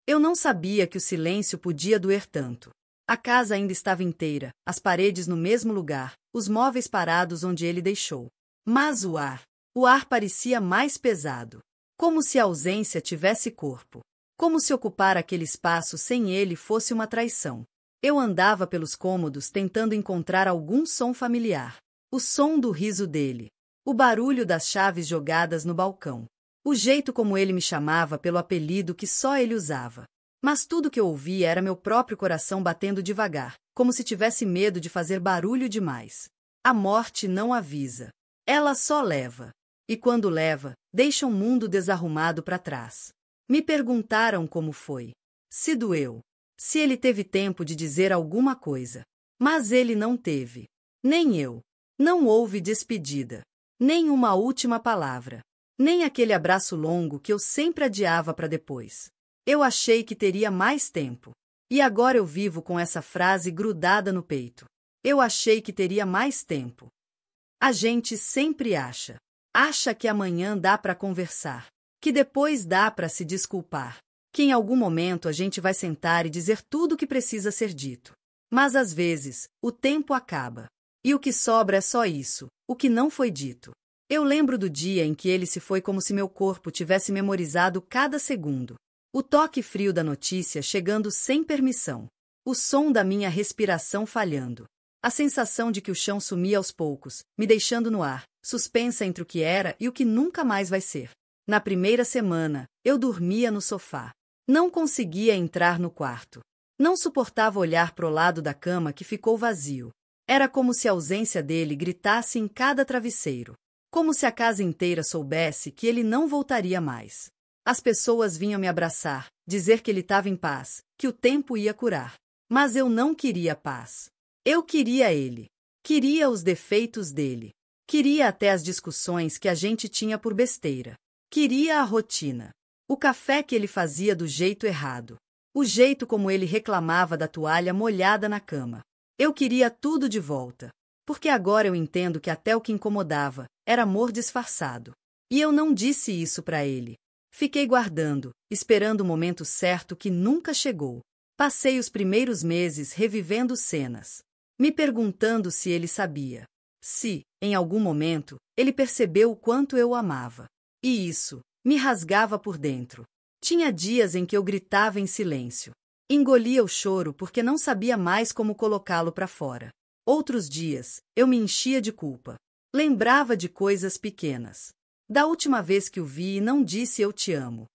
Eu não sabia que o silêncio podia doer tanto. A casa ainda estava inteira, as paredes no mesmo lugar, os móveis parados onde ele deixou. Mas o ar parecia mais pesado. Como se a ausência tivesse corpo. Como se ocupar aquele espaço sem ele fosse uma traição. Eu andava pelos cômodos tentando encontrar algum som familiar. O som do riso dele. O barulho das chaves jogadas no balcão. O jeito como ele me chamava pelo apelido que só ele usava. Mas tudo que eu ouvia era meu próprio coração batendo devagar, como se tivesse medo de fazer barulho demais. A morte não avisa. Ela só leva. E quando leva, deixa um mundo desarrumado para trás. Me perguntaram como foi. Se doeu. Se ele teve tempo de dizer alguma coisa. Mas ele não teve. Nem eu. Não houve despedida. Nem uma última palavra. Nem aquele abraço longo que eu sempre adiava para depois. Eu achei que teria mais tempo. E agora eu vivo com essa frase grudada no peito. Eu achei que teria mais tempo. A gente sempre acha. Acha que amanhã dá para conversar. Que depois dá para se desculpar. Que em algum momento a gente vai sentar e dizer tudo o que precisa ser dito. Mas às vezes, o tempo acaba. E o que sobra é só isso, o que não foi dito. Eu lembro do dia em que ele se foi como se meu corpo tivesse memorizado cada segundo. O toque frio da notícia chegando sem permissão. O som da minha respiração falhando. A sensação de que o chão sumia aos poucos, me deixando no ar, suspensa entre o que era e o que nunca mais vai ser. Na primeira semana, eu dormia no sofá. Não conseguia entrar no quarto. Não suportava olhar para o lado da cama que ficou vazio. Era como se a ausência dele gritasse em cada travesseiro. Como se a casa inteira soubesse que ele não voltaria mais. As pessoas vinham me abraçar, dizer que ele estava em paz, que o tempo ia curar. Mas eu não queria paz. Eu queria ele. Queria os defeitos dele. Queria até as discussões que a gente tinha por besteira. Queria a rotina. O café que ele fazia do jeito errado. O jeito como ele reclamava da toalha molhada na cama. Eu queria tudo de volta. Porque agora eu entendo que até o que incomodava era amor disfarçado. E eu não disse isso para ele. Fiquei guardando, esperando o momento certo que nunca chegou. Passei os primeiros meses revivendo cenas. Me perguntando se ele sabia. Se, em algum momento, ele percebeu o quanto eu o amava. E isso me rasgava por dentro. Tinha dias em que eu gritava em silêncio. Engolia o choro porque não sabia mais como colocá-lo para fora. Outros dias, eu me enchia de culpa. Lembrava de coisas pequenas. Da última vez que o vi e não disse eu te amo.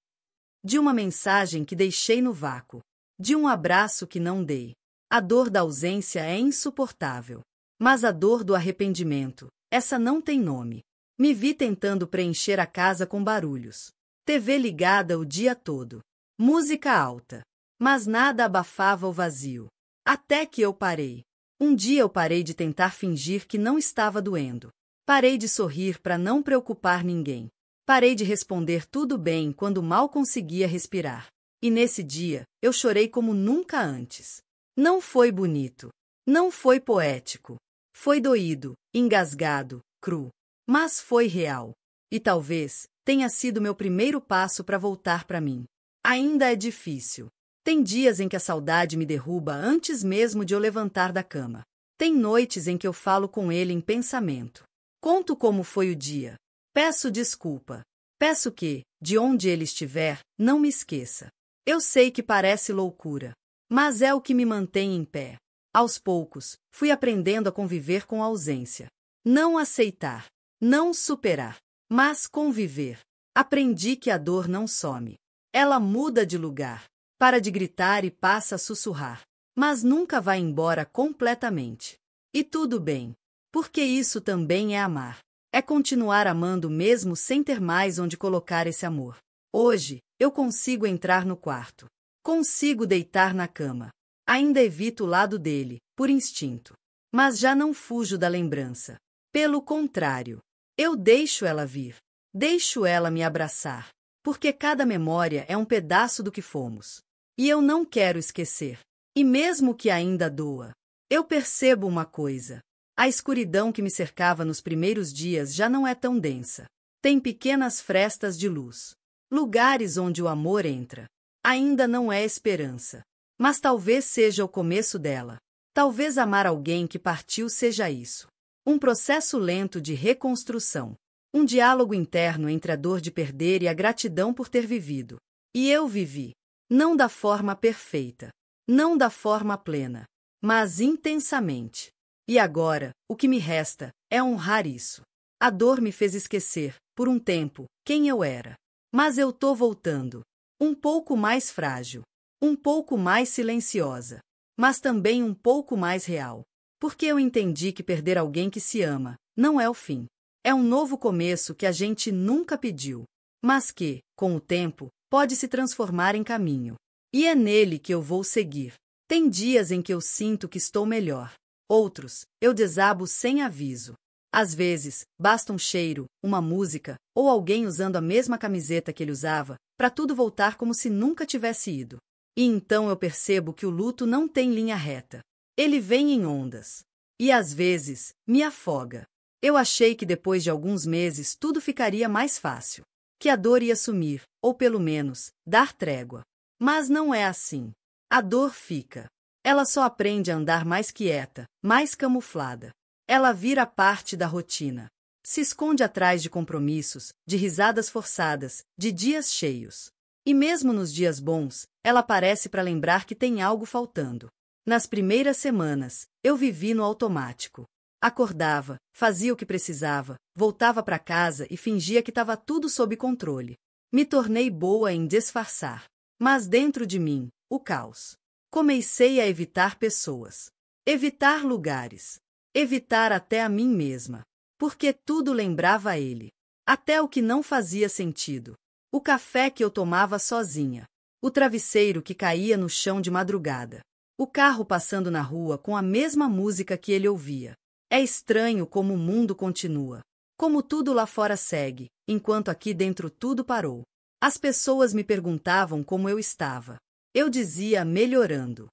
De uma mensagem que deixei no vácuo. De um abraço que não dei. A dor da ausência é insuportável. Mas a dor do arrependimento, essa não tem nome. Me vi tentando preencher a casa com barulhos. TV ligada o dia todo. Música alta. Mas nada abafava o vazio. Até que eu parei. Um dia eu parei de tentar fingir que não estava doendo. Parei de sorrir para não preocupar ninguém. Parei de responder tudo bem quando mal conseguia respirar. E nesse dia, eu chorei como nunca antes. Não foi bonito. Não foi poético. Foi doído, engasgado, cru. Mas foi real. E talvez tenha sido meu primeiro passo para voltar para mim. Ainda é difícil. Tem dias em que a saudade me derruba antes mesmo de eu levantar da cama. Tem noites em que eu falo com ele em pensamento. Conto como foi o dia. Peço desculpa. Peço que, de onde ele estiver, não me esqueça. Eu sei que parece loucura, mas é o que me mantém em pé. Aos poucos, fui aprendendo a conviver com a ausência. Não aceitar, não superar, mas conviver. Aprendi que a dor não some. Ela muda de lugar. Para de gritar e passa a sussurrar. Mas nunca vai embora completamente. E tudo bem. Porque isso também é amar. É continuar amando mesmo sem ter mais onde colocar esse amor. Hoje, eu consigo entrar no quarto. Consigo deitar na cama. Ainda evito o lado dele, por instinto. Mas já não fujo da lembrança. Pelo contrário, eu deixo ela vir. Deixo ela me abraçar. Porque cada memória é um pedaço do que fomos. E eu não quero esquecer. E mesmo que ainda doa, eu percebo uma coisa. A escuridão que me cercava nos primeiros dias já não é tão densa. Tem pequenas frestas de luz. Lugares onde o amor entra. Ainda não é esperança. Mas talvez seja o começo dela. Talvez amar alguém que partiu seja isso. Um processo lento de reconstrução. Um diálogo interno entre a dor de perder e a gratidão por ter vivido. E eu vivi. Não da forma perfeita. Não da forma plena. Mas intensamente. E agora, o que me resta é honrar isso. A dor me fez esquecer, por um tempo, quem eu era. Mas eu tô voltando. Um pouco mais frágil. Um pouco mais silenciosa. Mas também um pouco mais real. Porque eu entendi que perder alguém que se ama não é o fim. É um novo começo que a gente nunca pediu. Mas que, com o tempo, pode se transformar em caminho. E é nele que eu vou seguir. Tem dias em que eu sinto que estou melhor. Outros, eu desabo sem aviso. Às vezes, basta um cheiro, uma música, ou alguém usando a mesma camiseta que ele usava, para tudo voltar como se nunca tivesse ido. E então eu percebo que o luto não tem linha reta. Ele vem em ondas. E às vezes, me afoga. Eu achei que depois de alguns meses tudo ficaria mais fácil. Que a dor ia sumir, ou pelo menos, dar trégua. Mas não é assim. A dor fica. Ela só aprende a andar mais quieta, mais camuflada. Ela vira parte da rotina. Se esconde atrás de compromissos, de risadas forçadas, de dias cheios. E mesmo nos dias bons, ela aparece para lembrar que tem algo faltando. Nas primeiras semanas, eu vivi no automático. Acordava, fazia o que precisava, voltava para casa e fingia que estava tudo sob controle. Me tornei boa em disfarçar. Mas dentro de mim, o caos. Comecei a evitar pessoas. Evitar lugares. Evitar até a mim mesma. Porque tudo lembrava a ele. Até o que não fazia sentido. O café que eu tomava sozinha. O travesseiro que caía no chão de madrugada. O carro passando na rua com a mesma música que ele ouvia. É estranho como o mundo continua. Como tudo lá fora segue, enquanto aqui dentro tudo parou. As pessoas me perguntavam como eu estava. Eu dizia melhorando.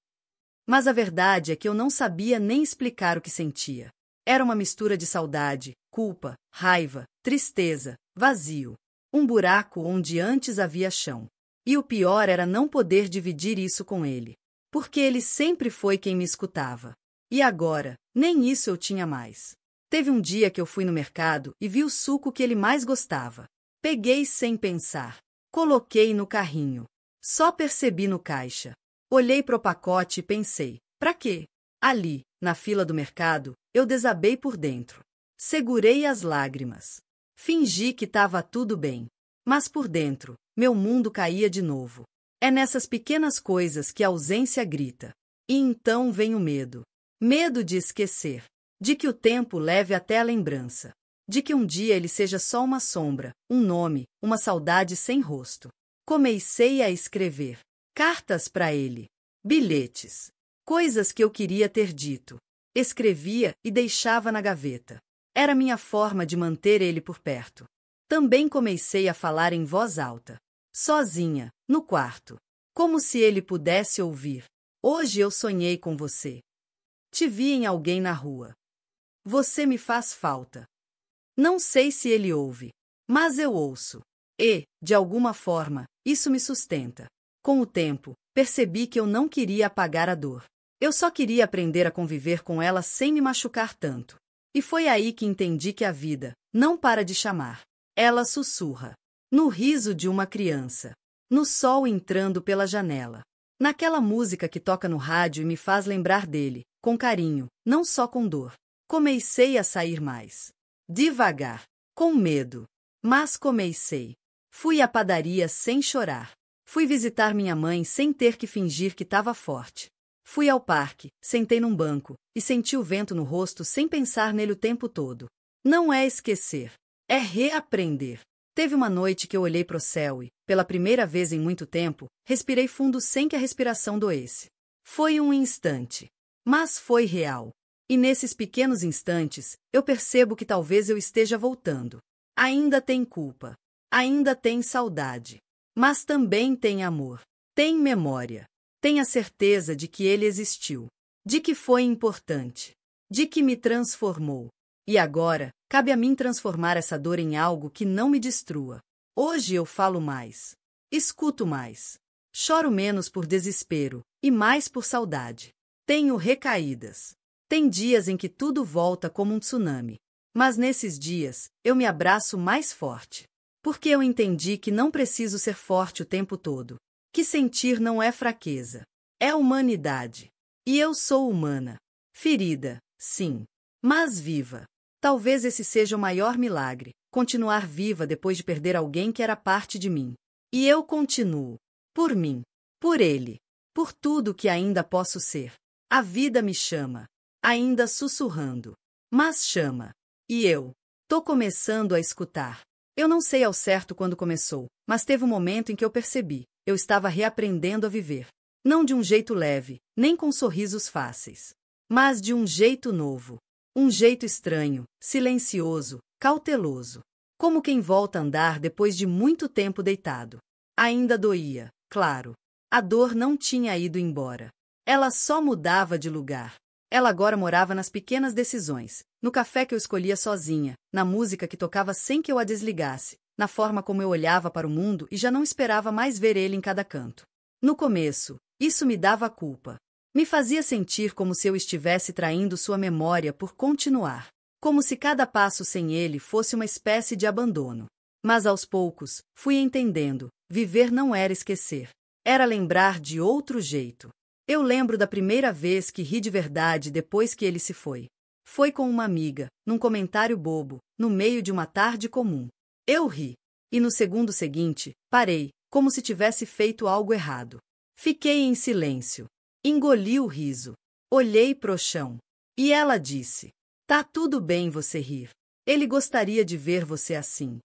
Mas a verdade é que eu não sabia nem explicar o que sentia. Era uma mistura de saudade, culpa, raiva, tristeza, vazio. Um buraco onde antes havia chão. E o pior era não poder dividir isso com ele. Porque ele sempre foi quem me escutava. E agora, nem isso eu tinha mais. Teve um dia que eu fui no mercado e vi o suco que ele mais gostava. Peguei sem pensar. Coloquei no carrinho. Só percebi no caixa. Olhei pro pacote e pensei, pra quê? Ali, na fila do mercado, eu desabei por dentro. Segurei as lágrimas. Fingi que estava tudo bem. Mas por dentro, meu mundo caía de novo. É nessas pequenas coisas que a ausência grita. E então vem o medo. Medo de esquecer. De que o tempo leve até a lembrança. De que um dia ele seja só uma sombra, um nome, uma saudade sem rosto. Comecei a escrever. Cartas para ele. Bilhetes. Coisas que eu queria ter dito. Escrevia e deixava na gaveta. Era minha forma de manter ele por perto. Também comecei a falar em voz alta. Sozinha, no quarto. Como se ele pudesse ouvir. Hoje eu sonhei com você. Te vi em alguém na rua. Você me faz falta. Não sei se ele ouve, mas eu ouço. E, de alguma forma, isso me sustenta. Com o tempo, percebi que eu não queria apagar a dor. Eu só queria aprender a conviver com ela sem me machucar tanto. E foi aí que entendi que a vida não para de chamar. Ela sussurra. No riso de uma criança. No sol entrando pela janela. Naquela música que toca no rádio e me faz lembrar dele, com carinho, não só com dor. Comecei a sair mais. Devagar. Com medo. Mas comecei. Fui à padaria sem chorar. Fui visitar minha mãe sem ter que fingir que estava forte. Fui ao parque, sentei num banco, e senti o vento no rosto sem pensar nele o tempo todo. Não é esquecer. É reaprender. Teve uma noite que eu olhei para o céu e, pela primeira vez em muito tempo, respirei fundo sem que a respiração doesse. Foi um instante. Mas foi real. E nesses pequenos instantes, eu percebo que talvez eu esteja voltando. Ainda tem culpa. Ainda tem saudade. Mas também tem amor. Tem memória. Tem a certeza de que ele existiu. De que foi importante. De que me transformou. E agora, cabe a mim transformar essa dor em algo que não me destrua. Hoje eu falo mais. Escuto mais. Choro menos por desespero e mais por saudade. Tenho recaídas. Tem dias em que tudo volta como um tsunami. Mas nesses dias, eu me abraço mais forte. Porque eu entendi que não preciso ser forte o tempo todo. Que sentir não é fraqueza. É humanidade. E eu sou humana. Ferida, sim. Mas viva. Talvez esse seja o maior milagre. Continuar viva depois de perder alguém que era parte de mim. E eu continuo. Por mim. Por ele. Por tudo que ainda posso ser. A vida me chama. Ainda sussurrando. Mas chama. E eu. Tô começando a escutar. Eu não sei ao certo quando começou, mas teve um momento em que eu percebi. Eu estava reaprendendo a viver. Não de um jeito leve, nem com sorrisos fáceis. Mas de um jeito novo. Um jeito estranho, silencioso, cauteloso. Como quem volta a andar depois de muito tempo deitado. Ainda doía, claro. A dor não tinha ido embora. Ela só mudava de lugar. Ela agora morava nas pequenas decisões, no café que eu escolhia sozinha, na música que tocava sem que eu a desligasse, na forma como eu olhava para o mundo e já não esperava mais ver ele em cada canto. No começo, isso me dava culpa. Me fazia sentir como se eu estivesse traindo sua memória por continuar. Como se cada passo sem ele fosse uma espécie de abandono. Mas aos poucos, fui entendendo, viver não era esquecer. Era lembrar de outro jeito. Eu lembro da primeira vez que ri de verdade depois que ele se foi. Foi com uma amiga, num comentário bobo, no meio de uma tarde comum. Eu ri. E no segundo seguinte, parei, como se tivesse feito algo errado. Fiquei em silêncio. Engoli o riso. Olhei pro chão. E ela disse: "Tá tudo bem você rir. Ele gostaria de ver você assim."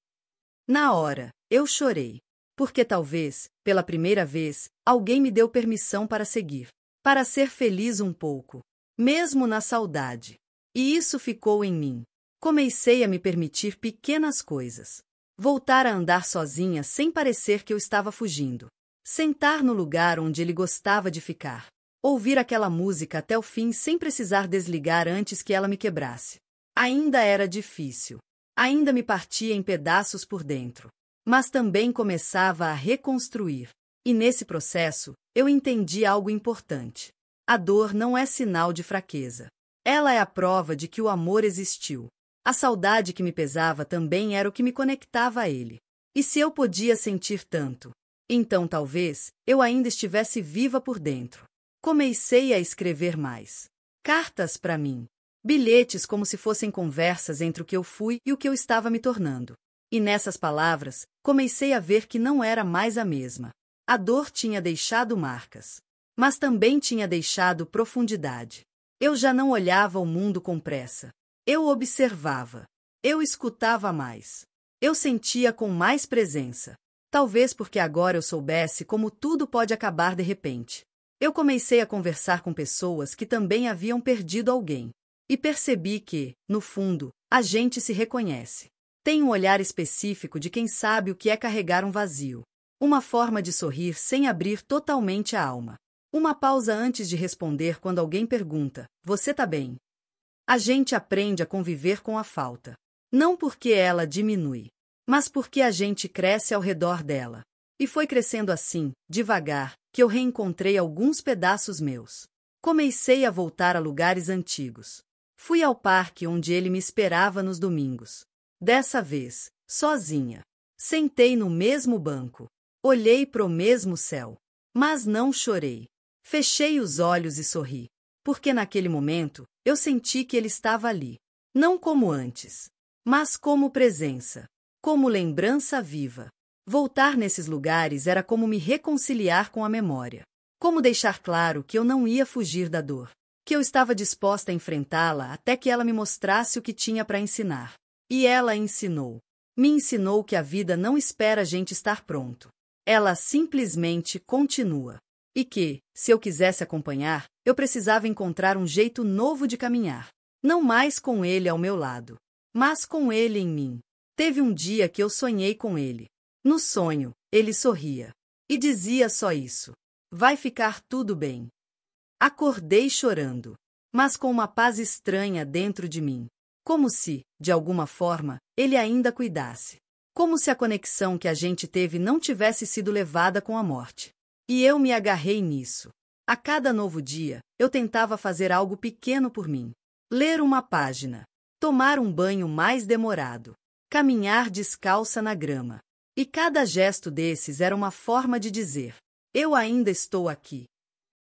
Na hora, eu chorei. Porque talvez, pela primeira vez, alguém me deu permissão para seguir. Para ser feliz um pouco. Mesmo na saudade. E isso ficou em mim. Comecei a me permitir pequenas coisas. Voltar a andar sozinha sem parecer que eu estava fugindo. Sentar no lugar onde ele gostava de ficar. Ouvir aquela música até o fim sem precisar desligar antes que ela me quebrasse. Ainda era difícil. Ainda me partia em pedaços por dentro. Mas também começava a reconstruir. E nesse processo, eu entendi algo importante. A dor não é sinal de fraqueza. Ela é a prova de que o amor existiu. A saudade que me pesava também era o que me conectava a ele. E se eu podia sentir tanto, então talvez eu ainda estivesse viva por dentro. Comecei a escrever mais. Cartas para mim. Bilhetes como se fossem conversas entre o que eu fui e o que eu estava me tornando. E nessas palavras, comecei a ver que não era mais a mesma. A dor tinha deixado marcas. Mas também tinha deixado profundidade. Eu já não olhava o mundo com pressa. Eu observava. Eu escutava mais. Eu sentia com mais presença. Talvez porque agora eu soubesse como tudo pode acabar de repente. Eu comecei a conversar com pessoas que também haviam perdido alguém. E percebi que, no fundo, a gente se reconhece. Tem um olhar específico de quem sabe o que é carregar um vazio. Uma forma de sorrir sem abrir totalmente a alma. Uma pausa antes de responder quando alguém pergunta: "Você tá bem?" A gente aprende a conviver com a falta. Não porque ela diminui, mas porque a gente cresce ao redor dela. E foi crescendo assim, devagar, que eu reencontrei alguns pedaços meus. Comecei a voltar a lugares antigos. Fui ao parque onde ele me esperava nos domingos. Dessa vez, sozinha. Sentei no mesmo banco. Olhei pro mesmo céu. Mas não chorei. Fechei os olhos e sorri. Porque naquele momento, eu senti que ele estava ali. Não como antes, mas como presença. Como lembrança viva. Voltar nesses lugares era como me reconciliar com a memória. Como deixar claro que eu não ia fugir da dor. Que eu estava disposta a enfrentá-la até que ela me mostrasse o que tinha para ensinar. E ela ensinou. Me ensinou que a vida não espera a gente estar pronto. Ela simplesmente continua. E que, se eu quisesse acompanhar, eu precisava encontrar um jeito novo de caminhar. Não mais com ele ao meu lado, mas com ele em mim. Teve um dia que eu sonhei com ele. No sonho, ele sorria. E dizia só isso: "Vai ficar tudo bem." Acordei chorando, mas com uma paz estranha dentro de mim. Como se, de alguma forma, ele ainda cuidasse. Como se a conexão que a gente teve não tivesse sido levada com a morte. E eu me agarrei nisso. A cada novo dia, eu tentava fazer algo pequeno por mim. Ler uma página. Tomar um banho mais demorado. Caminhar descalça na grama. E cada gesto desses era uma forma de dizer: eu ainda estou aqui.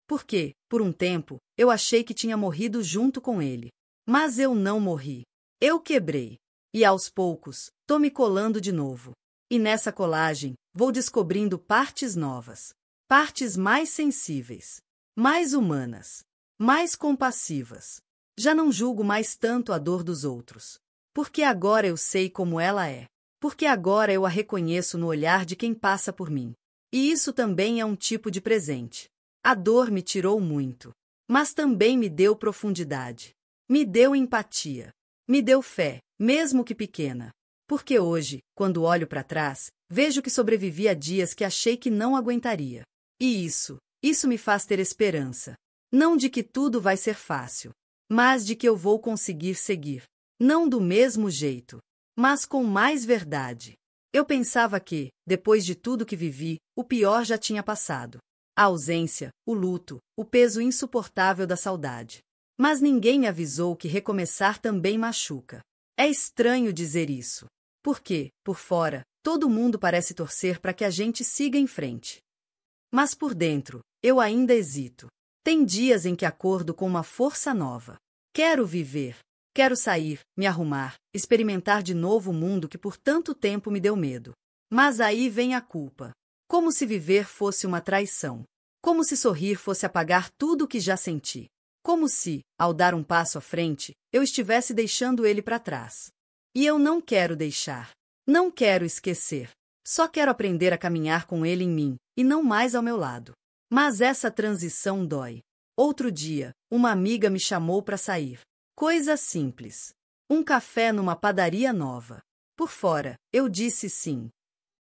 Porque, por um tempo, eu achei que tinha morrido junto com ele. Mas eu não morri. Eu quebrei. E aos poucos, tô me colando de novo. E nessa colagem, vou descobrindo partes novas. Partes mais sensíveis. Mais humanas. Mais compassivas. Já não julgo mais tanto a dor dos outros. Porque agora eu sei como ela é. Porque agora eu a reconheço no olhar de quem passa por mim. E isso também é um tipo de presente. A dor me tirou muito. Mas também me deu profundidade. Me deu empatia. Me deu fé, mesmo que pequena. Porque hoje, quando olho para trás, vejo que sobrevivi a dias que achei que não aguentaria. E isso me faz ter esperança. Não de que tudo vai ser fácil, mas de que eu vou conseguir seguir. Não do mesmo jeito, mas com mais verdade. Eu pensava que, depois de tudo que vivi, o pior já tinha passado. A ausência, o luto, o peso insuportável da saudade. Mas ninguém me avisou que recomeçar também machuca. É estranho dizer isso. Porque, por fora, todo mundo parece torcer para que a gente siga em frente. Mas por dentro, eu ainda hesito. Tem dias em que acordo com uma força nova. Quero viver. Quero sair, me arrumar, experimentar de novo o mundo que por tanto tempo me deu medo. Mas aí vem a culpa. Como se viver fosse uma traição. Como se sorrir fosse apagar tudo o que já senti. Como se, ao dar um passo à frente, eu estivesse deixando ele para trás. E eu não quero deixar. Não quero esquecer. Só quero aprender a caminhar com ele em mim, e não mais ao meu lado. Mas essa transição dói. Outro dia, uma amiga me chamou para sair. Coisa simples. Um café numa padaria nova. Por fora, eu disse sim.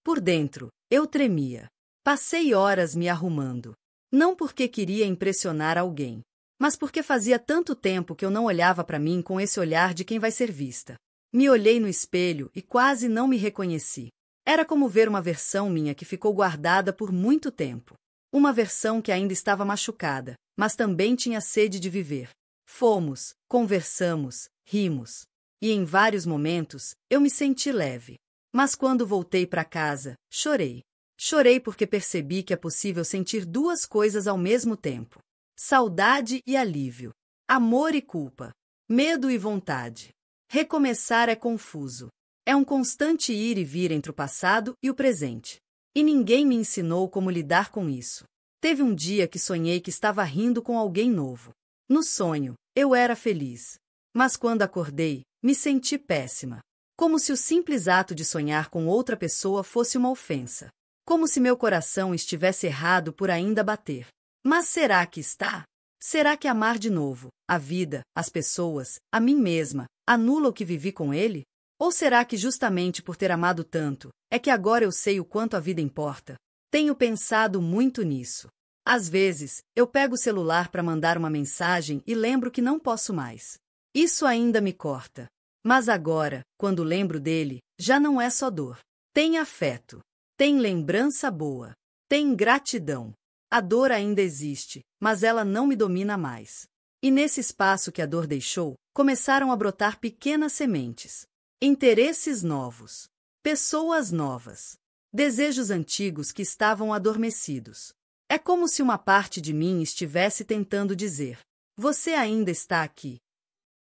Por dentro, eu tremia. Passei horas me arrumando. Não porque queria impressionar alguém, mas porque fazia tanto tempo que eu não olhava para mim com esse olhar de quem vai ser vista. Me olhei no espelho e quase não me reconheci. Era como ver uma versão minha que ficou guardada por muito tempo. Uma versão que ainda estava machucada, mas também tinha sede de viver. Fomos, conversamos, rimos. E em vários momentos, eu me senti leve. Mas quando voltei para casa, chorei. Chorei porque percebi que é possível sentir duas coisas ao mesmo tempo. Saudade e alívio. Amor e culpa. Medo e vontade. Recomeçar é confuso. É um constante ir e vir entre o passado e o presente. E ninguém me ensinou como lidar com isso. Teve um dia que sonhei que estava rindo com alguém novo. No sonho, eu era feliz. Mas quando acordei, me senti péssima. Como se o simples ato de sonhar com outra pessoa fosse uma ofensa. Como se meu coração estivesse errado por ainda bater. Mas será que está? Será que amar de novo, a vida, as pessoas, a mim mesma, anula o que vivi com ele? Ou será que justamente por ter amado tanto, é que agora eu sei o quanto a vida importa? Tenho pensado muito nisso. Às vezes, eu pego o celular para mandar uma mensagem e lembro que não posso mais. Isso ainda me corta. Mas agora, quando lembro dele, já não é só dor. Tem afeto. Tem lembrança boa. Tem gratidão. A dor ainda existe, mas ela não me domina mais. E nesse espaço que a dor deixou, começaram a brotar pequenas sementes. Interesses novos. Pessoas novas. Desejos antigos que estavam adormecidos. É como se uma parte de mim estivesse tentando dizer: você ainda está aqui.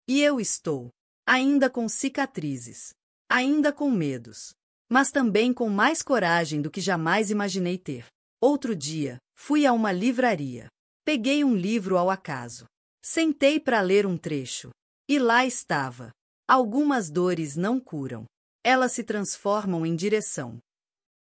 E eu estou. Ainda com cicatrizes. Ainda com medos. Mas também com mais coragem do que jamais imaginei ter. Outro dia, fui a uma livraria. Peguei um livro ao acaso. Sentei para ler um trecho. E lá estava. Algumas dores não curam. Elas se transformam em direção.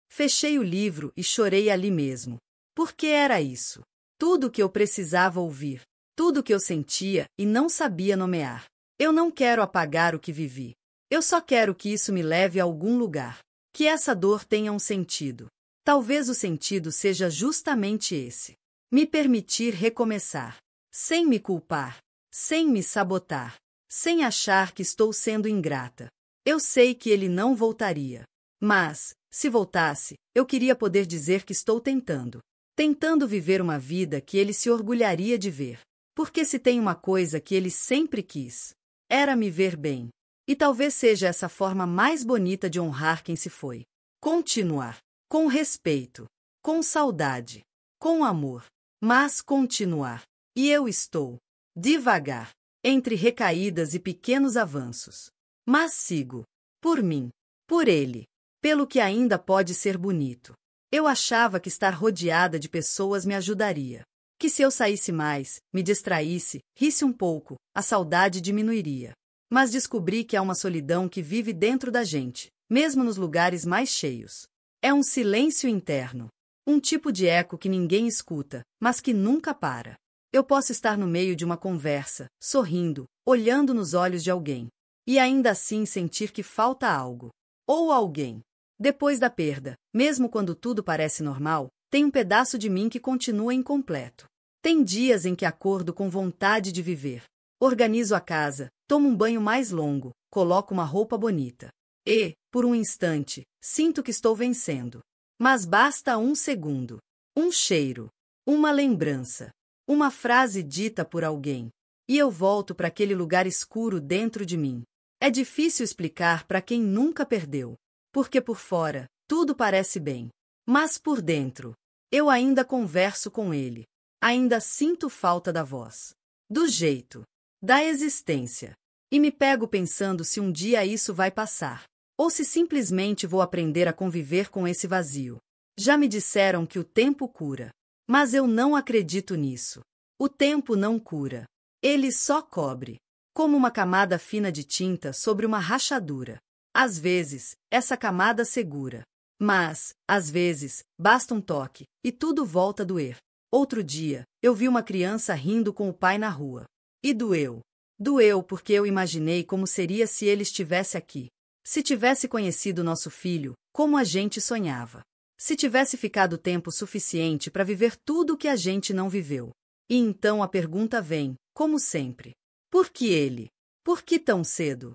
Fechei o livro e chorei ali mesmo. Porque era isso. Tudo o que eu precisava ouvir. Tudo o que eu sentia e não sabia nomear. Eu não quero apagar o que vivi. Eu só quero que isso me leve a algum lugar. Que essa dor tenha um sentido. Talvez o sentido seja justamente esse. Me permitir recomeçar. Sem me culpar. Sem me sabotar. Sem achar que estou sendo ingrata. Eu sei que ele não voltaria. Mas, se voltasse, eu queria poder dizer que estou tentando. tentando viver uma vida que ele se orgulharia de ver. Porque se tem uma coisa que ele sempre quis, era me ver bem. E talvez seja essa forma mais bonita de honrar quem se foi. Continuar. Com respeito. Com saudade. Com amor. Mas continuar. E eu estou. Devagar. Entre recaídas e pequenos avanços. Mas sigo. Por mim. Por ele. Pelo que ainda pode ser bonito. Eu achava que estar rodeada de pessoas me ajudaria. Que se eu saísse mais, me distraísse, risse um pouco, a saudade diminuiria. Mas descobri que há uma solidão que vive dentro da gente, mesmo nos lugares mais cheios. É um silêncio interno. Um tipo de eco que ninguém escuta, mas que nunca para. Eu posso estar no meio de uma conversa, sorrindo, olhando nos olhos de alguém. E ainda assim sentir que falta algo. Ou alguém. Depois da perda, mesmo quando tudo parece normal, tem um pedaço de mim que continua incompleto. Tem dias em que acordo com vontade de viver. Organizo a casa, tomo um banho mais longo, coloco uma roupa bonita. E, por um instante, sinto que estou vencendo. Mas basta um segundo. Um cheiro. Uma lembrança. Uma frase dita por alguém. E eu volto para aquele lugar escuro dentro de mim. É difícil explicar para quem nunca perdeu. Porque por fora, tudo parece bem. Mas por dentro, eu ainda converso com ele. Ainda sinto falta da voz. Do jeito. Da existência. E me pego pensando se um dia isso vai passar. Ou se simplesmente vou aprender a conviver com esse vazio. Já me disseram que o tempo cura. Mas eu não acredito nisso. O tempo não cura. Ele só cobre. Como uma camada fina de tinta sobre uma rachadura. Às vezes, essa camada segura. Mas, às vezes, basta um toque, e tudo volta a doer. Outro dia, eu vi uma criança rindo com o pai na rua. E doeu. Doeu porque eu imaginei como seria se ele estivesse aqui. Se tivesse conhecido nosso filho, como a gente sonhava. Se tivesse ficado tempo suficiente para viver tudo o que a gente não viveu. E então a pergunta vem, como sempre. Por que ele? Por que tão cedo?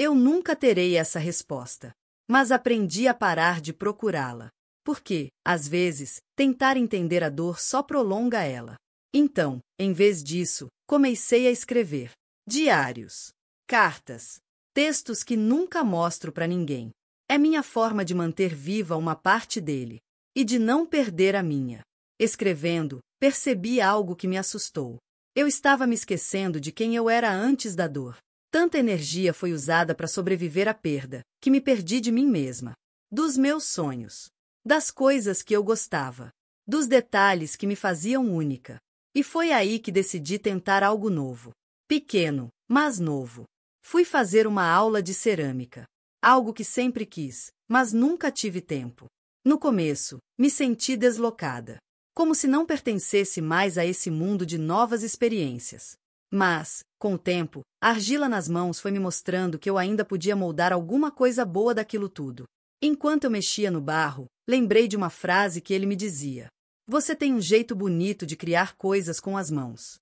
Eu nunca terei essa resposta. Mas aprendi a parar de procurá-la. Porque, às vezes, tentar entender a dor só prolonga ela. Então, em vez disso, comecei a escrever. Diários. Cartas. Textos que nunca mostro para ninguém. É minha forma de manter viva uma parte dele. E de não perder a minha. Escrevendo, percebi algo que me assustou. Eu estava me esquecendo de quem eu era antes da dor. Tanta energia foi usada para sobreviver à perda, que me perdi de mim mesma. Dos meus sonhos. Das coisas que eu gostava. Dos detalhes que me faziam única. E foi aí que decidi tentar algo novo. Pequeno, mas novo. Fui fazer uma aula de cerâmica. Algo que sempre quis, mas nunca tive tempo. No começo, me senti deslocada. Como se não pertencesse mais a esse mundo de novas experiências. Mas, com o tempo, a argila nas mãos foi me mostrando que eu ainda podia moldar alguma coisa boa daquilo tudo. Enquanto eu mexia no barro, lembrei de uma frase que ele me dizia. Você tem um jeito bonito de criar coisas com as mãos.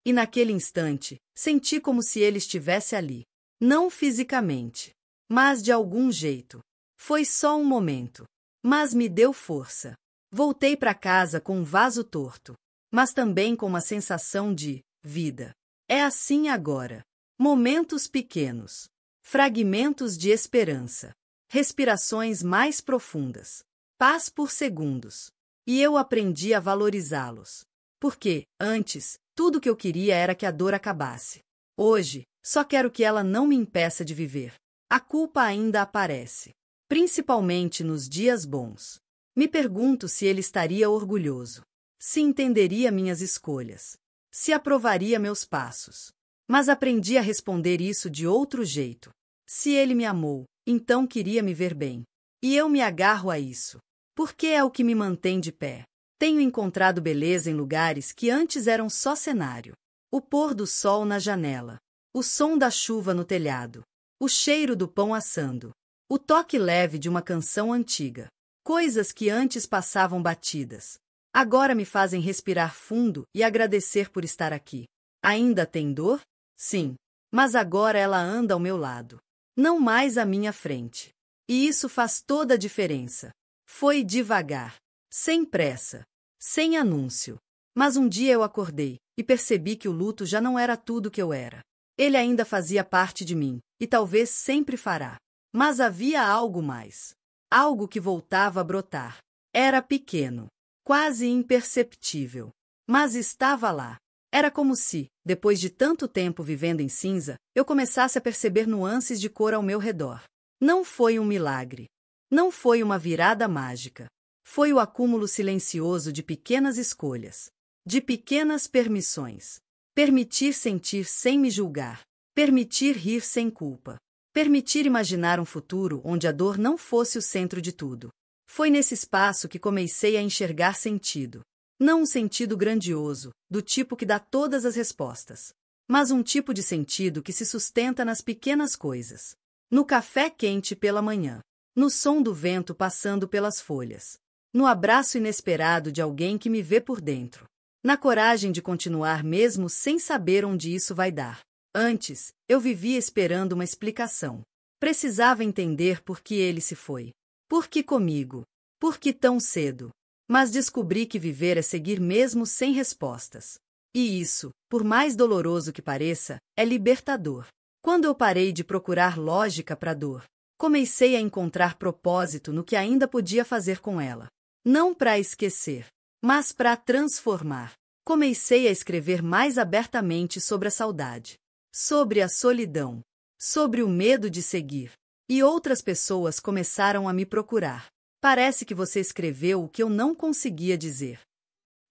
E naquele instante, senti como se ele estivesse ali. Não fisicamente, mas de algum jeito. Foi só um momento. Mas me deu força. Voltei para casa com um vaso torto, mas também com uma sensação de vida. É assim agora. Momentos pequenos. Fragmentos de esperança. Respirações mais profundas. Paz por segundos. E eu aprendi a valorizá-los. Porque, antes, tudo que eu queria era que a dor acabasse. Hoje, só quero que ela não me impeça de viver. A culpa ainda aparece. Principalmente nos dias bons. Me pergunto se ele estaria orgulhoso. Se entenderia minhas escolhas. Se aprovaria meus passos. Mas aprendi a responder isso de outro jeito. Se ele me amou, então queria me ver bem. E eu me agarro a isso. Porque é o que me mantém de pé. Tenho encontrado beleza em lugares que antes eram só cenário. O pôr do sol na janela. O som da chuva no telhado. O cheiro do pão assando. O toque leve de uma canção antiga. Coisas que antes passavam batidas. Agora me fazem respirar fundo e agradecer por estar aqui. Ainda tem dor? Sim. Mas agora ela anda ao meu lado. Não mais à minha frente. E isso faz toda a diferença. Foi devagar. Sem pressa. sem anúncio. Mas um dia eu acordei e percebi que o luto já não era tudo que eu era. Ele ainda fazia parte de mim, e talvez sempre fará. Mas havia algo mais. Algo que voltava a brotar. Era pequeno, quase imperceptível, mas estava lá. Era como se, depois de tanto tempo vivendo em cinza, eu começasse a perceber nuances de cor ao meu redor. Não foi um milagre. Não foi uma virada mágica. Foi o acúmulo silencioso de pequenas escolhas, de pequenas permissões. Permitir sentir sem me julgar. Permitir rir sem culpa. Permitir imaginar um futuro onde a dor não fosse o centro de tudo. Foi nesse espaço que comecei a enxergar sentido. Não um sentido grandioso, do tipo que dá todas as respostas, mas um tipo de sentido que se sustenta nas pequenas coisas. No café quente pela manhã, no som do vento passando pelas folhas, no abraço inesperado de alguém que me vê por dentro, na coragem de continuar mesmo sem saber onde isso vai dar. Antes, eu vivia esperando uma explicação. Precisava entender por que ele se foi. Por que comigo? Por que tão cedo? Mas descobri que viver é seguir mesmo sem respostas. E isso, por mais doloroso que pareça, é libertador. Quando eu parei de procurar lógica para a dor, comecei a encontrar propósito no que ainda podia fazer com ela. Não para esquecer, mas para transformar. Comecei a escrever mais abertamente sobre a saudade, sobre a solidão, sobre o medo de seguir. E outras pessoas começaram a me procurar. Parece que você escreveu o que eu não conseguia dizer.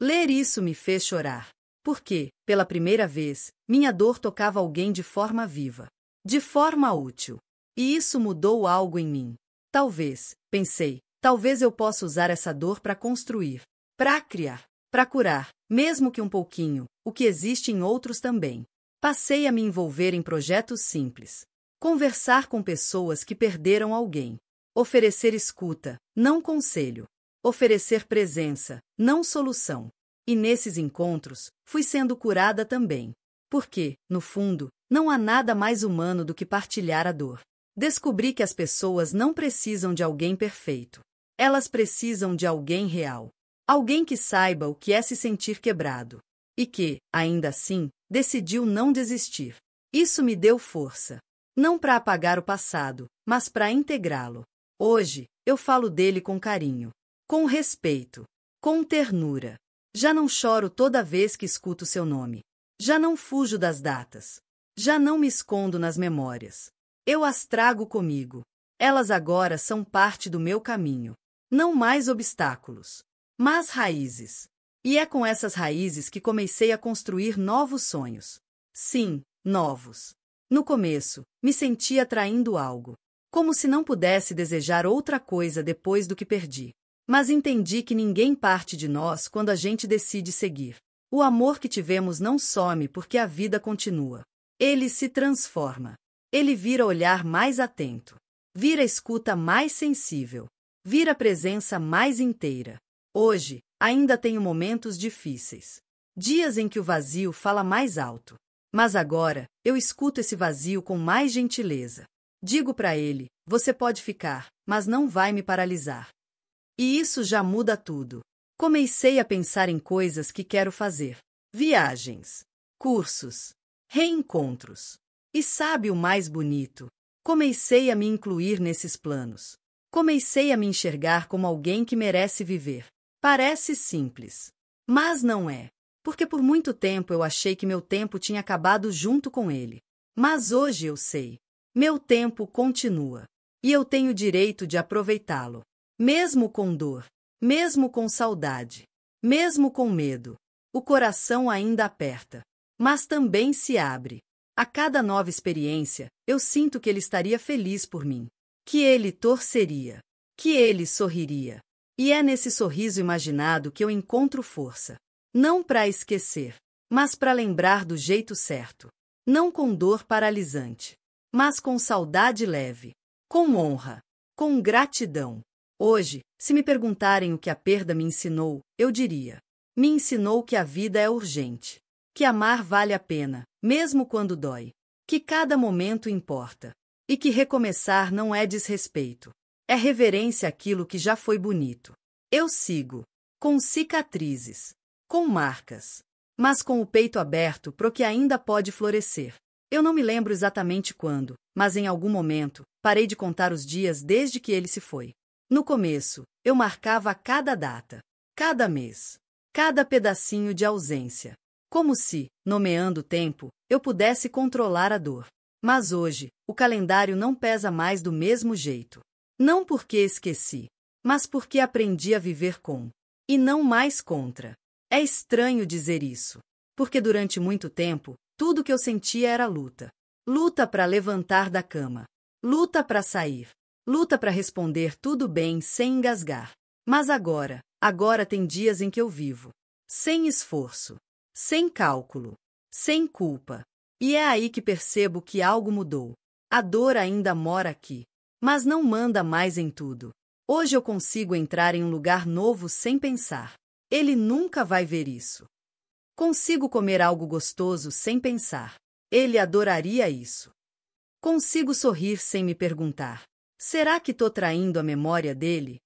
Ler isso me fez chorar. Porque, pela primeira vez, minha dor tocava alguém de forma viva, de forma útil. E isso mudou algo em mim. Talvez, pensei, talvez eu possa usar essa dor para construir, para criar, para curar, mesmo que um pouquinho, o que existe em outros também. Passei a me envolver em projetos simples. Conversar com pessoas que perderam alguém. Oferecer escuta, não conselho. Oferecer presença, não solução. E nesses encontros, fui sendo curada também. Porque, no fundo, não há nada mais humano do que partilhar a dor. Descobri que as pessoas não precisam de alguém perfeito. Elas precisam de alguém real. Alguém que saiba o que é se sentir quebrado. E que, ainda assim, decidiu não desistir. Isso me deu força. Não para apagar o passado, mas para integrá-lo. Hoje, eu falo dele com carinho, com respeito, com ternura. Já não choro toda vez que escuto seu nome. Já não fujo das datas. Já não me escondo nas memórias. Eu as trago comigo. Elas agora são parte do meu caminho. Não mais obstáculos, mas raízes. E é com essas raízes que comecei a construir novos sonhos. Sim, novos. No começo, me sentia traindo algo. Como se não pudesse desejar outra coisa depois do que perdi. Mas entendi que ninguém parte de nós quando a gente decide seguir. O amor que tivemos não some porque a vida continua. Ele se transforma. Ele vira olhar mais atento. Vira escuta mais sensível. Vira presença mais inteira. Hoje, ainda tenho momentos difíceis. Dias em que o vazio fala mais alto. Mas agora, eu escuto esse vazio com mais gentileza. Digo para ele, você pode ficar, mas não vai me paralisar. E isso já muda tudo. Comecei a pensar em coisas que quero fazer. Viagens, cursos, reencontros. E sabe o mais bonito? Comecei a me incluir nesses planos. Comecei a me enxergar como alguém que merece viver. Parece simples, mas não é. Porque por muito tempo eu achei que meu tempo tinha acabado junto com ele. Mas hoje eu sei. Meu tempo continua. E eu tenho o direito de aproveitá-lo. Mesmo com dor. Mesmo com saudade. Mesmo com medo. O coração ainda aperta. Mas também se abre. A cada nova experiência, eu sinto que ele estaria feliz por mim. Que ele torceria. Que ele sorriria. E é nesse sorriso imaginado que eu encontro força. Não para esquecer, mas para lembrar do jeito certo. Não com dor paralisante, mas com saudade leve, com honra, com gratidão. Hoje, se me perguntarem o que a perda me ensinou, eu diria: me ensinou que a vida é urgente, que amar vale a pena, mesmo quando dói, que cada momento importa, e que recomeçar não é desrespeito, é reverência àquilo que já foi bonito. Eu sigo. com cicatrizes, com marcas, mas com o peito aberto pro que ainda pode florescer. Eu não me lembro exatamente quando, mas em algum momento, parei de contar os dias desde que ele se foi. No começo, eu marcava cada data, cada mês, cada pedacinho de ausência, como se, nomeando o tempo, eu pudesse controlar a dor. Mas hoje, o calendário não pesa mais do mesmo jeito. Não porque esqueci, mas porque aprendi a viver com, e não mais contra. É estranho dizer isso, porque durante muito tempo, tudo que eu sentia era luta. Luta para levantar da cama. Luta para sair. Luta para responder tudo bem sem engasgar. Mas agora tem dias em que eu vivo. Sem esforço. Sem cálculo. Sem culpa. E é aí que percebo que algo mudou. A dor ainda mora aqui. Mas não manda mais em tudo. Hoje eu consigo entrar em um lugar novo sem pensar. Ele nunca vai ver isso. Consigo comer algo gostoso sem pensar. Ele adoraria isso. Consigo sorrir sem me perguntar: será que tô traindo a memória dele?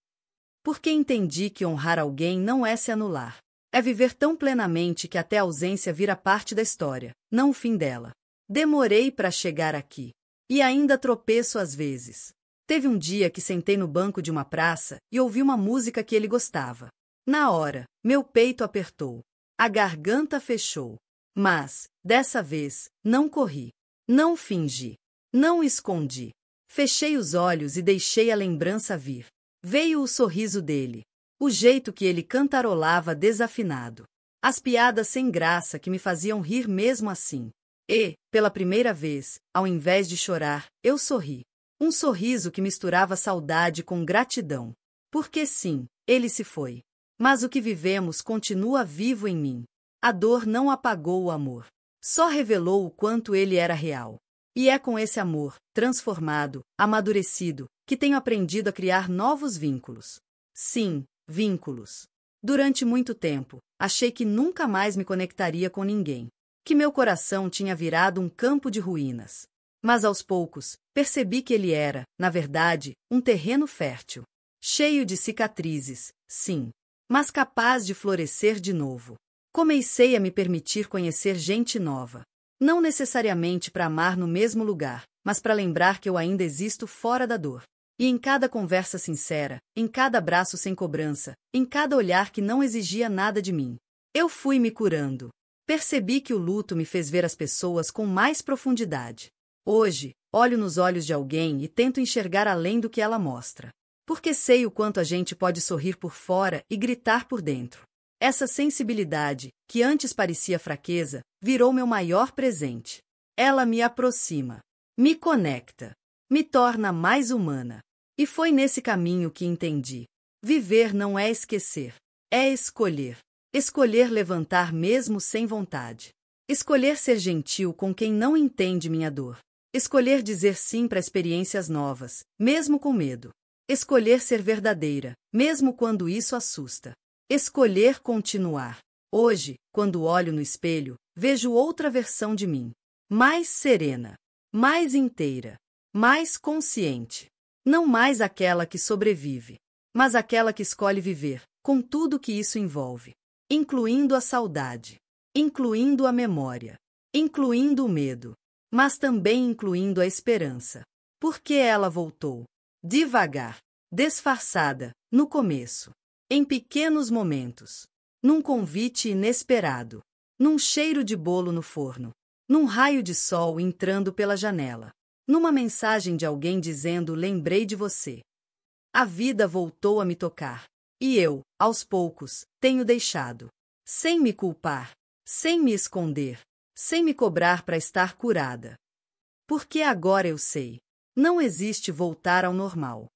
Porque entendi que honrar alguém não é se anular. É viver tão plenamente que até a ausência vira parte da história, não o fim dela. Demorei para chegar aqui. E ainda tropeço às vezes. Teve um dia que sentei no banco de uma praça e ouvi uma música que ele gostava. Na hora, meu peito apertou. A garganta fechou. Mas, dessa vez, não corri. Não fingi. Não escondi. Fechei os olhos e deixei a lembrança vir. Veio o sorriso dele. O jeito que ele cantarolava desafinado. As piadas sem graça que me faziam rir mesmo assim. E, pela primeira vez, ao invés de chorar, eu sorri. Um sorriso que misturava saudade com gratidão. Porque sim, ele se foi. Mas o que vivemos continua vivo em mim. A dor não apagou o amor. Só revelou o quanto ele era real. E é com esse amor, transformado, amadurecido, que tenho aprendido a criar novos vínculos. Sim, vínculos. Durante muito tempo, achei que nunca mais me conectaria com ninguém. Que meu coração tinha virado um campo de ruínas. Mas aos poucos, percebi que ele era, na verdade, um terreno fértil. Cheio de cicatrizes, sim, mas capaz de florescer de novo. Comecei a me permitir conhecer gente nova. Não necessariamente para amar no mesmo lugar, mas para lembrar que eu ainda existo fora da dor. E em cada conversa sincera, em cada abraço sem cobrança, em cada olhar que não exigia nada de mim, eu fui me curando. Percebi que o luto me fez ver as pessoas com mais profundidade. Hoje, olho nos olhos de alguém e tento enxergar além do que ela mostra. Porque sei o quanto a gente pode sorrir por fora e gritar por dentro. Essa sensibilidade, que antes parecia fraqueza, virou meu maior presente. Ela me aproxima, me conecta, me torna mais humana. E foi nesse caminho que entendi. Viver não é esquecer, é escolher. Escolher levantar mesmo sem vontade. Escolher ser gentil com quem não entende minha dor. Escolher dizer sim para experiências novas, mesmo com medo. Escolher ser verdadeira, mesmo quando isso assusta. Escolher continuar. Hoje, quando olho no espelho, vejo outra versão de mim. Mais serena, mais inteira, mais consciente. Não mais aquela que sobrevive, mas aquela que escolhe viver, com tudo que isso envolve. Incluindo a saudade, incluindo a memória, incluindo o medo, mas também incluindo a esperança. Porque ela voltou. Devagar, disfarçada, no começo. Em pequenos momentos. Num convite inesperado. Num cheiro de bolo no forno. Num raio de sol entrando pela janela. Numa mensagem de alguém dizendo: lembrei de você. A vida voltou a me tocar. E eu, aos poucos, tenho deixado. Sem me culpar. Sem me esconder. Sem me cobrar para estar curada. Porque agora eu sei. Não existe voltar ao normal.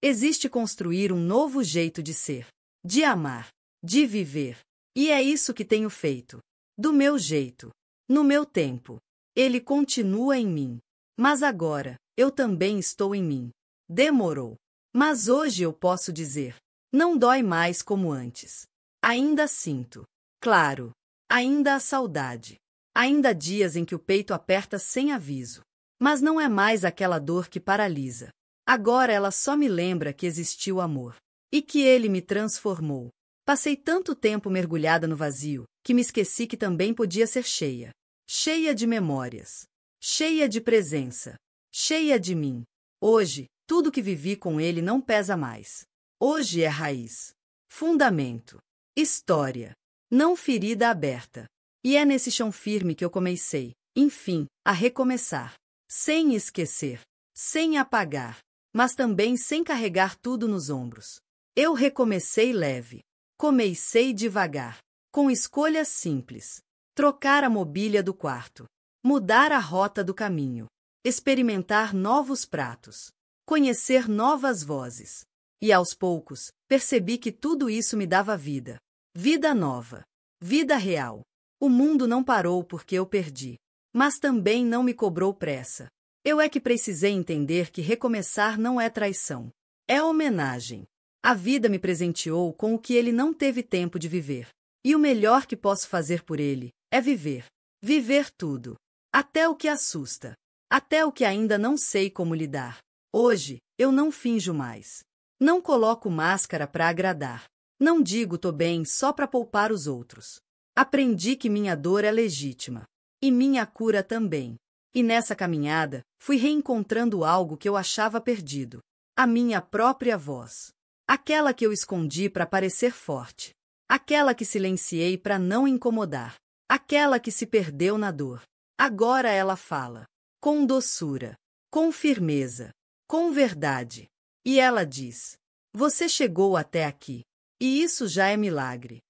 Existe construir um novo jeito de ser, de amar, de viver. E é isso que tenho feito. Do meu jeito. No meu tempo. Ele continua em mim. Mas agora, eu também estou em mim. Demorou. Mas hoje eu posso dizer: não dói mais como antes. Ainda sinto. Claro. Ainda há saudade. Ainda há dias em que o peito aperta sem aviso. Mas não é mais aquela dor que paralisa. Agora ela só me lembra que existiu amor. E que ele me transformou. Passei tanto tempo mergulhada no vazio, que me esqueci que também podia ser cheia. Cheia de memórias. Cheia de presença. Cheia de mim. Hoje, tudo que vivi com ele não pesa mais. Hoje é raiz. Fundamento. História. Não ferida aberta. E é nesse chão firme que eu comecei, enfim, a recomeçar. Sem esquecer. Sem apagar. Mas também sem carregar tudo nos ombros. Eu recomecei leve. Comecei devagar. Com escolhas simples. Trocar a mobília do quarto. Mudar a rota do caminho. Experimentar novos pratos. Conhecer novas vozes. E aos poucos, percebi que tudo isso me dava vida. Vida nova. Vida real. O mundo não parou porque eu perdi. Mas também não me cobrou pressa. Eu é que precisei entender que recomeçar não é traição. É homenagem. A vida me presenteou com o que ele não teve tempo de viver. E o melhor que posso fazer por ele é viver. Viver tudo. Até o que assusta. Até o que ainda não sei como lidar. Hoje, eu não finjo mais. Não coloco máscara para agradar. Não digo tô bem só para poupar os outros. Aprendi que minha dor é legítima. E minha cura também. E nessa caminhada, fui reencontrando algo que eu achava perdido. A minha própria voz. Aquela que eu escondi para parecer forte. Aquela que silenciei para não incomodar. Aquela que se perdeu na dor. Agora ela fala. Com doçura. Com firmeza. Com verdade. E ela diz: você chegou até aqui. E isso já é milagre.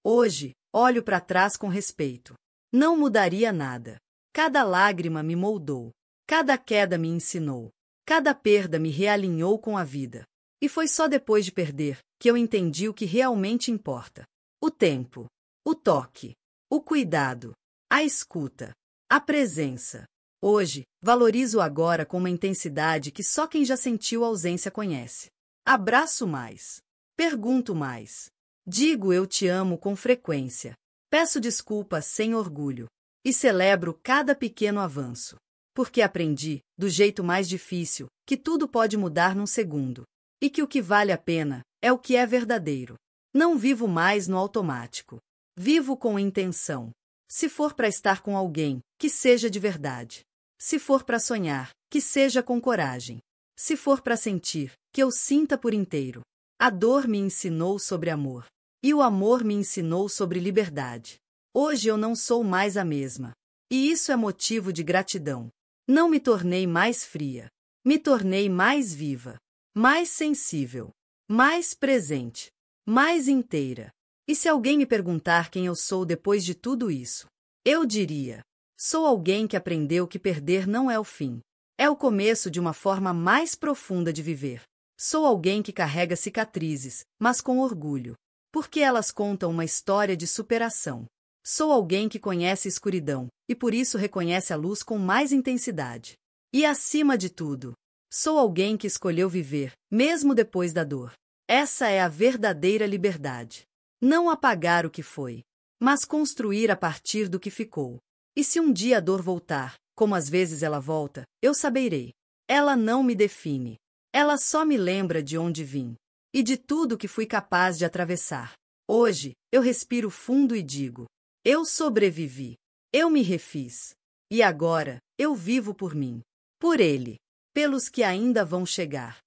Hoje, olho para trás com respeito. Não mudaria nada. Cada lágrima me moldou. Cada queda me ensinou. Cada perda me realinhou com a vida. E foi só depois de perder que eu entendi o que realmente importa. O tempo. O toque. O cuidado. A escuta. A presença. Hoje, valorizo o agora com uma intensidade que só quem já sentiu a ausência conhece. Abraço mais. Pergunto mais. Digo eu te amo com frequência. Peço desculpas sem orgulho. E celebro cada pequeno avanço. Porque aprendi, do jeito mais difícil, que tudo pode mudar num segundo. E que o que vale a pena é o que é verdadeiro. Não vivo mais no automático. Vivo com intenção. Se for para estar com alguém, que seja de verdade. Se for para sonhar, que seja com coragem. Se for para sentir, que eu sinta por inteiro. A dor me ensinou sobre amor. E o amor me ensinou sobre liberdade. Hoje eu não sou mais a mesma. E isso é motivo de gratidão. Não me tornei mais fria. Me tornei mais viva. Mais sensível. Mais presente. Mais inteira. E se alguém me perguntar quem eu sou depois de tudo isso? Eu diria: sou alguém que aprendeu que perder não é o fim. É o começo de uma forma mais profunda de viver. Sou alguém que carrega cicatrizes, mas com orgulho. Porque elas contam uma história de superação. Sou alguém que conhece a escuridão, e por isso reconhece a luz com mais intensidade. E acima de tudo, sou alguém que escolheu viver, mesmo depois da dor. Essa é a verdadeira liberdade. Não apagar o que foi, mas construir a partir do que ficou. E se um dia a dor voltar, como às vezes ela volta, eu saberei. Ela não me define. Ela só me lembra de onde vim. E de tudo que fui capaz de atravessar. Hoje, eu respiro fundo e digo: eu sobrevivi. Eu me refiz. E agora, eu vivo por mim. Por ele. Pelos que ainda vão chegar.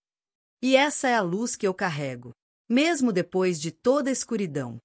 E essa é a luz que eu carrego. Mesmo depois de toda a escuridão.